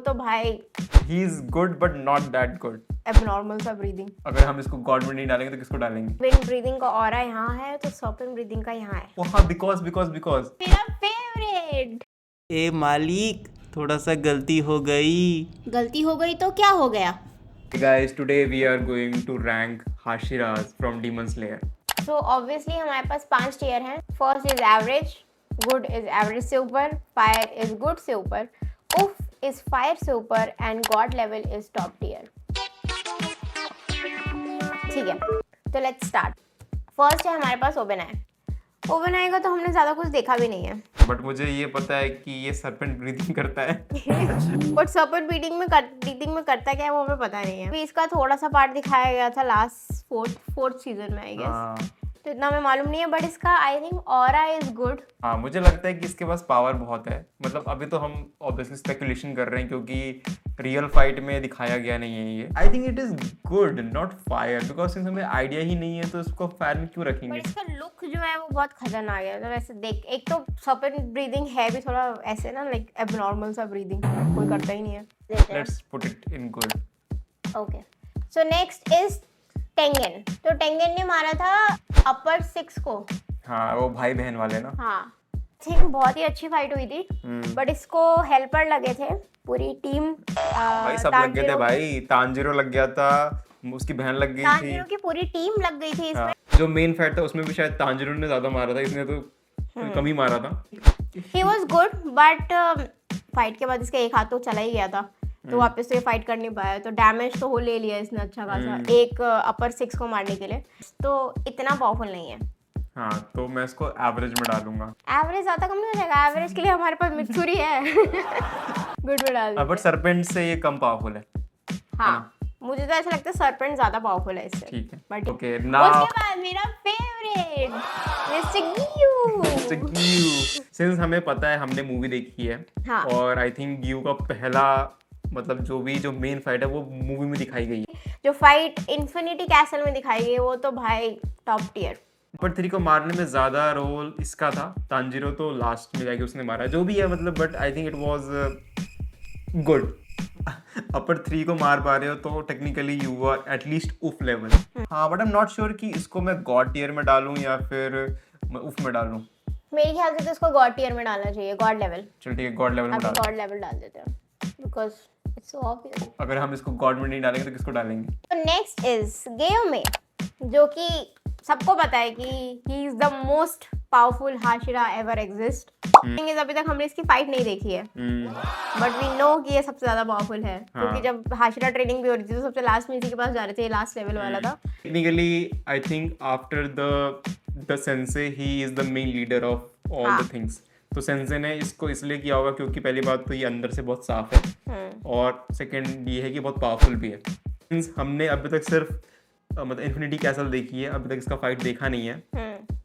तो भाई he is good but not that good. Abnormal सा ब्रीदिंग। अगर हम इसको गॉड में नहीं डालेंगे तो किसको डालेंगे? विंड ब्रीदिंग का ऑरा यहाँ है तो सर्पेंट ब्रीदिंग का यहाँ है। हाँ, बिकॉज मेरा फेवरेट। ए मालिक, थोड़ा सा गलती हो गई तो क्या हो गया? guys, today we are going to rank Hashiras from Demon Slayer. So obviously हमारे पास 5 टियर हैं। First is average, good is average से ऊपर, फायर इज गुड से ऊपर, उफ इज फायर से ऊपर and god level is top tier. ठीक है, तो लेट्स स्टार्ट। फर्स्ट है हमारे पास ओबेनाई। ओबेनाई का तो हमने ज़्यादा कुछ देखा भी नहीं है, बट मुझे ये पता है कि ये सर्पेंट ब्रीदिंग करता है। बट सर्पेंट ब्रीदिंग में करता क्या है वो हमें पता नहीं है। अभी इसका थोड़ा सा पार्ट दिखाया गया था लास्ट फोर्थ सीजन में आई गेस, तो इतना हमें मालूम नहीं है। बट इसका I think aura is good. हाँ, मुझे लगता है कि इसके पास पावर बहुत है। मतलब अभी तो हम ऑब्वियसली स्पेकुलेशन कर रहे हैं क्योंकि रियल फाइट में दिखाया गया नहीं है ये। आई think it is good not fire, because since हमें आइडिया ही नहीं है तो इसको फायर में क्यों रखेंगे। बट इसका लुक जो है वो बहुत खतरनाक है। तो वैसे देख, एक तो सर्पेंट ब्रीदिंग है भी थोड़ा ऐसे ना, लाइक एबनॉर्मल सा ब्रीदिंग कोई करता ही नहीं है। Let's put it in good. Okay, so next is Tengen. तो टेंगन ने मारा था अपर 6 को। हाँ, वो भाई बहन वाले ना। हाँ, थिंक बहुत ही अच्छी फाइट हुई थी। बट इसको हेल्पर लगे थे पूरी टीम। भाई सब लग गए थे भाई। तांजीरो लग गया था, उसकी बहन लग गई थी, तांजीरो की पूरी टीम लग गई थी इसमें। हाँ, जो मेन फाइट था उसमें भी शायद तांजीरो ने ज्यादा मारा था, इसने तो कम ही मारा था। He was good but fight के बाद इसका एक हाथ तो चला ही गया था, तो वापस से ये फाइट कर नहीं पाया। तो डैमेज तो हो ले लिया इसने अच्छा खासा, एक अपर 6 को मारने के लिए। तो इतना पावरफुल नहीं है। हाँ, तो मैं इसको एवरेज में डालूंगा। एवरेज ज्यादा कम नहीं हो जाएगा? एवरेज के लिए हमारे पास मित्सुरी है। गुड में डाल बट सर्पेंट से ये कम पावरफुल है। हाँ, मुझे तो ऐसा लगता है सर्पेंट ज्यादा पावरफुल है इससे। ठीक है, बट ओके नाउ उसके बाद मेरा फेवरेट मिस्टर गियू। सिंस हमें पता है, हमने मूवी देखी है। हाँ। और आई थिंक गियू का पहला मतलब जो मेन फाइट है वो मूवी में दिखाई गई है। जो फाइट इन्फिनिटी कैसल में दिखाई गई है वो तो भाई टॉप टियर। अपर 3 को मारने में ज्यादा रोल इसका था। तांजीरो तो लास्ट में जाके उसने मारा जो भी है, मतलब but I think it was good. Upper 3 को मार पा रहे हो तो technically you are at least of level. हाँ, but I am not sure कि इसको मैं गॉड टियर में डालूं या फिर मैं उफ में डालूं। मेरे ख्याल से तो इसको गॉड टियर में डालना चाहिए, गॉड लेवल। चल ठीक है, गॉड लेवल में अभी डाल। गॉड लेवल डाल देते हैं बिकॉज इट्स सो ऑब्वियस। अगर हम इसको गॉड में नहीं डालेंगे तो किसको डालेंगे? तो नेक्स्ट इज गेयोमे, जो कि सबको पता है कि ही is the most powerful Hashira ever exist. अभी तक हमने इसकी फाइट नहीं देखी है, बट वी नो कि ये सबसे ज्यादा पावरफुल है। क्योंकि जब हाशिरा ट्रेनिंग भी हो रही थी तो सबसे लास्ट में इसी के पास जा रहे थे, लास्ट लेवल वाला था। Technically I think after the sensei he is the main leader of all the things. तो सेंसे ने इसको इसलिए किया होगा क्योंकि पहली बात तो ये अंदर से बहुत साफ है, और सेकंड ये है कि बहुत पावरफुल भी है। मींस हमने अभी तक सिर्फ मतलब इन्फिनिटी कैसल देखी है, अभी तक इसका फाइट देखा नहीं है।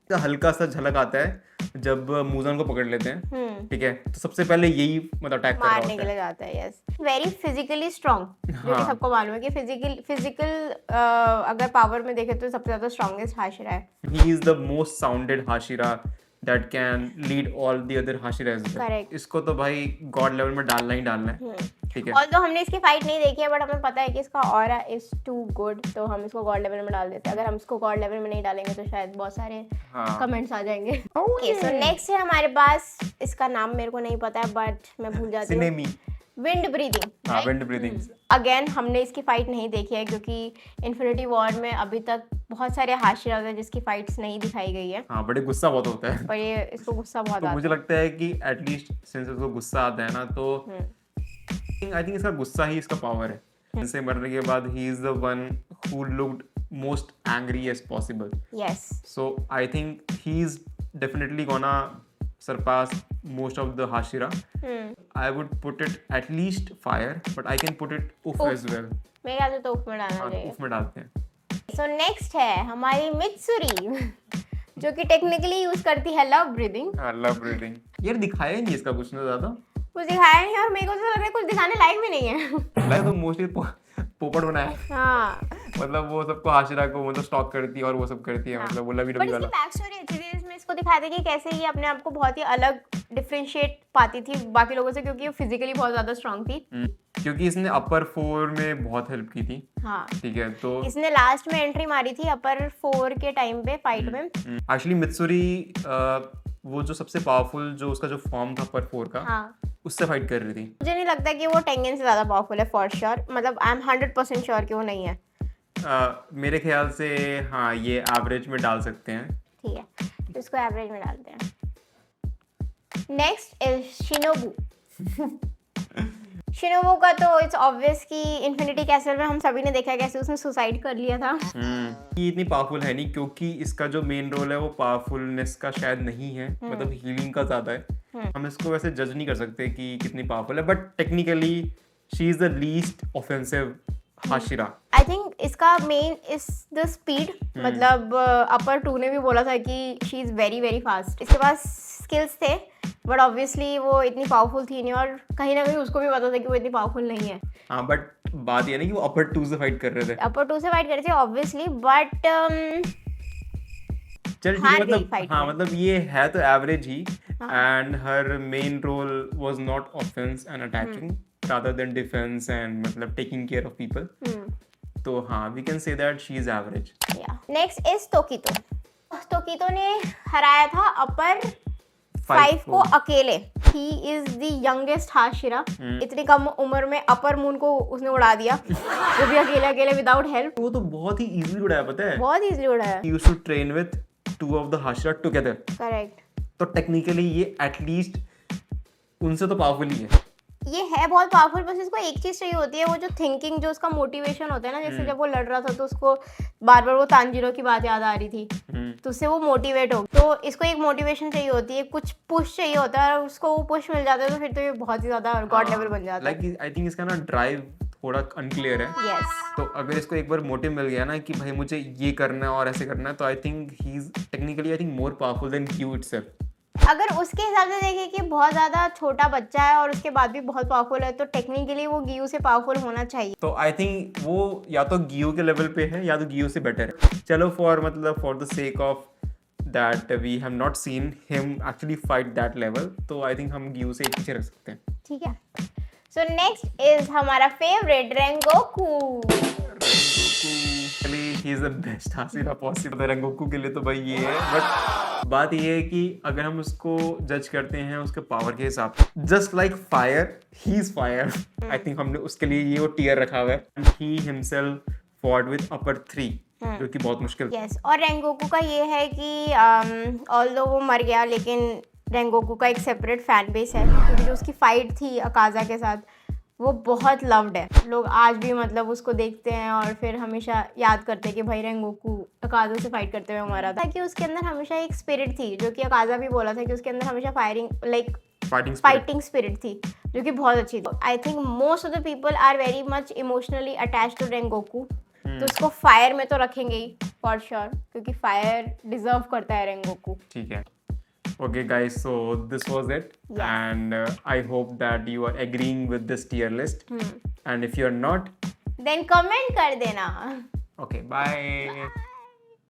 तो हल्का सा झलक आता है जब मूजान को पकड़ लेते हैं, ठीक है, तो सबसे पहले यही मतलब अटैक कर रहा मारने के लिए जाता है। यस, वेरी फिजिकली स्ट्रांग, जो कि सबको मालूम है कि फिजिकल अगर पावर में देखे तो सबसे ज्यादा स्ट्रॉन्गेस्ट हाशिरा है। ही is the most sounded Hashira that can lead all the other Hashira as well. Correct. इसको तो भाई गॉड लेवल में डालना ही डालना है, ठीक है। Although हमने इसकी फाइट नहीं देखी है, बट हमें पता है कि इसका ऑरा इज टू गुड, तो हम इसको गॉड लेवल में डाल देते हैं। अगर हम इसको गॉड लेवल में नहीं डालेंगे तो शायद बहुत सारे कमेंट्स आ जाएंगे। ओके, सो नेक्स्ट है हमारे पास, इसका नाम मेरे को नहीं पता है बट मैं भूल जाती हूँ। सिनेमी, विंड ब्रीदिंग। हाँ, विंड ब्रीदिंग। अगेन हमने इसकी फाइट नहीं देखी है क्योंकि इन्फिनिटी वॉर में अभी तक बहुत सारे हाशिरा हैं जिसकी फाइट्स नहीं दिखाई गई है। हाँ, बड़े गुस्सा बहुत होता है। पर ये इसको गुस्सा बहुत तो आता मुझे लगता है कि एटलीस्ट सिंस इसको गुस्सा आता है ना, तो आई थिंक इसका गुस्सा ही इसका पावर है। इनसे मरने के बाद he is the one who looked most angry as possible. Yes, so I think he is definitely gonna surpass most of the Hashira. I would put it at least fire, but I can put it Uff as well. मेरे ख्याल से तो उफ में डालना हाँ, चाहिए। उफ में डालते हैं। सो नेक्स्ट है हमारी मित्सुरी, जो कि टेक्निकली यूज करती है लव ब्रीदिंग। हाँ, लव ब्रीदिंग। यार दिखाया ही नहीं इसका कुछ ना ज्यादा। कुछ दिखाया नहीं, और मेरे को तो लग रहा है कुछ दिखाने लायक भी नहीं है। लाइक तो मोस्टली पोपट बनाया। हाँ, मतलब वो सबको हाशिरा को मतलब स्टॉक करती है और वो सब करती है, मतलब वो लवी बट लवी इसकी वाला। बैक स्टोरी अच्छी थी। इसमें इसको इसको दिखाया था कि कैसे ये अपने आप को बहुत ही अलग डिफरेंशिएट पाती थी बाकी लोगों से, क्योंकि ये फिजिकली बहुत ज्यादा स्ट्रांग थी। क्योंकि इसने अपर 4 में बहुत हेल्प की थी। हाँ, ठीक है, तो इसने लास्ट में एंट्री मारी थी अपर 4 के टाइम पे फाइट में। एक्चुअली मित्सुरी वो जो सबसे पावरफुल जो उसका जो फॉर्म था अपर 4 का, हाँ, उससे फाइट कर रही थी। मुझे नहीं लगता कि वो टेंगन से ज्यादा पावरफुल है फॉर श्योर, मतलब आई एम 100% श्योर कि वो नहीं है। मेरे ख्याल से हाँ, ये एवरेज में डाल सकते हैं। ठीक है, तो इसको एवरेज में डालते हैं। Next is Shinobu. शिनोबू का तो इट्स ऑब्वियस कि इन्फिनिटी कैसल में हम सभी ने देखा कैसे उसने सुसाइड कर लिया था। ये इतनी पावरफुल है नहीं, क्योंकि इसका जो मेन रोल है वो पावरफुलनेस का शायद नहीं है, मतलब हीलिंग का ज्यादा है। हम इसको वैसे जज नहीं कर सकते कि कितनी पावरफुल है, but technically she is the least offensive Hashira. I think इसका मेन इज द स्पीड, मतलब अपर 2 ने भी बोला था कि she is very very fast. इसके पास स्किल्स थे बट ऑब्वियसली वो इतनी पावरफुल थी नहीं, और कहीं ना कहीं उसको भी पता था कि वो इतनी पावरफुल नहीं है। हाँ, बट बात ये नहीं कि वो अपर 2 से फाइट कर रहे थे। अपर 2 से फाइट कर रहे थे ऑब्वियसली, बट चल ठीक हार है, गई मतलब fight हाँ, में। मतलब ये है तो एवरेज ही, and her main role was not offence and attacking rather than defense and मतलब taking care of people. तो हाँ, we can say that she is average. Next is Tokito. Tokito ने हराया था अपर 5 को अकेले। He is the youngest Hashira. इतनी कम उम्र में अपर मून को उसने उड़ा दिया, वो भी अकेले अकेले विदाउट हेल्प। वो तो बहुत ही इजीली उड़ाया, पता है? बहुत इजीली उड़ाया। He used to train with 2 of the Hashira together. Correct. तो टेक्निकली ये एटलीस्ट उनसे तो पावरफुल ही है। ये है बहुत पावरफुल, बस इसको एक चीज चाहिए होती है, वो जो थिंकिंग, जो उसका मोटिवेशन होता है ना। जैसे जब वो लड़ रहा था तो उसको बार बार वो तांजीरो की बात याद आ रही थी, तो उससे वो मोटिवेट हो। तो इसको एक मोटिवेशन चाहिए होती है, कुछ पुश चाहिए होता है, और उसको वो पुश मिल जाता है तो फिर तो ये बहुत ही ज्यादा गॉड लेवल बन जाता है। लाइक आई थिंक इसका ना ड्राइव थोड़ा अनक्लियर है। यस। तो अगर इसको एक बार मोटिव मिल गया ना कि भाई मुझे ये करना है और ऐसे करना है, तो I think he is technically I think more powerful than Gyu itself. अगर उसके हिसाब से देखें कि बहुत ज़्यादा छोटा बच्चा है और उसके बाद भी बहुत पावरफुल है, तो टेक्निकली वो गियू से पावरफुल होना चाहिए। तो आई थिंक वो या तो गियू के लेवल पे है या तो गियू से बेटर है। चलो for the sake of that we have not seen him actually fight that level, तो आई थिंक हम गियू से एक पीछे रख सकते हैं। ठीक है। सो नेक्स्ट इज हमारा favourite Rengoku. He is the best Hashira possible. Rengoku के लिए तो भाई ये है, बट बात ये है कि अगर हम उसको जज करते हैं उसके पावर के हिसाब से, just like fire, he is fire. I think हमने उसके लिए ये वो टीयर रखा हुआ है। ही हिमसेल्फ फॉट विद अपर 3, जो कि बहुत मुश्किल। यस, और रेंगोकू का ये है कि ऑल्दो वो मर गया, लेकिन रेंगोकू का एक सेपरेट फैन बेस है, क्योंकि जो उसकी फाइट थी अकाजा के साथ वो बहुत लव्ड है। लोग आज भी मतलब उसको देखते हैं और फिर हमेशा याद करते हैं कि भाई रेंगोकू अकाजा से फाइट करते हुए हमारा था, कि उसके अंदर हमेशा एक स्पिरिट थी, जो कि अकाजा भी बोला था कि उसके अंदर हमेशा फाइटिंग स्पिरिट थी, जो कि बहुत अच्छी थी। I think most of the people are very much emotionally attached to Rengoku, तो उसको फायर में तो रखेंगे ही फॉर श्योर, क्योंकि फायर डिजर्व करता है रेंगोकू। ठीक है। Okay guys, so this was it. Yeah. And I hope that you are agreeing with this tier list. And if you're not, then comment कर देना। okay, bye.